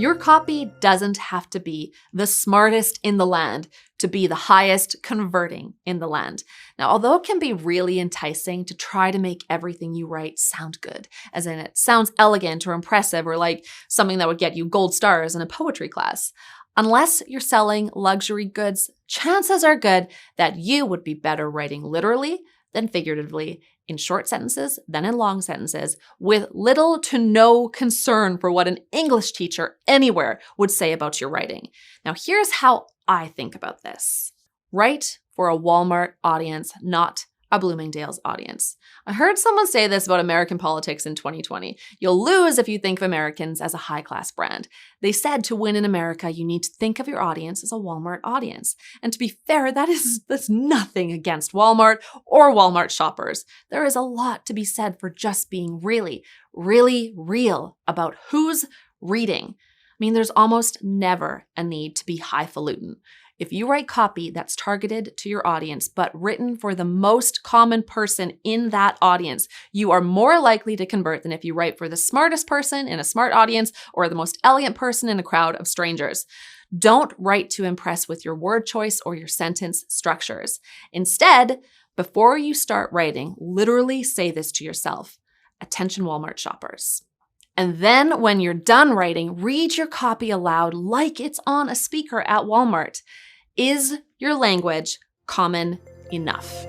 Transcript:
Your copy doesn't have to be the smartest in the land to be the highest converting in the land. Now, although it can be really enticing to try to make everything you write sound good, as in it sounds elegant or impressive or like something that would get you gold stars in a poetry class, unless you're selling luxury goods, chances are good that you would be better writing literally than figuratively, in short sentences than in long sentences, with little to no concern for what an English teacher anywhere would say about your writing. Now, here's how I think about this. Write for a Walmart audience, not a Bloomingdale's audience. I heard someone say this about American politics in 2020. You'll lose if you think of Americans as a high-class brand. They said to win in America, you need to think of your audience as a Walmart audience. And to be fair, that's nothing against Walmart or Wal-Mart Shoppers. There is a lot to be said for just being really, really real about who's reading. I mean, there's almost never a need to be highfalutin. If you write copy that's targeted to your audience, but written for the most common person in that audience, you are more likely to convert than if you write for the smartest person in a smart audience or the most elegant person in a crowd of strangers. Don't write to impress with your word choice or your sentence structures. Instead, before you start writing, literally say this to yourself: "Attention Walmart shoppers." And then when you're done writing, read your copy aloud like it's on a speaker at Walmart. Is your language common enough?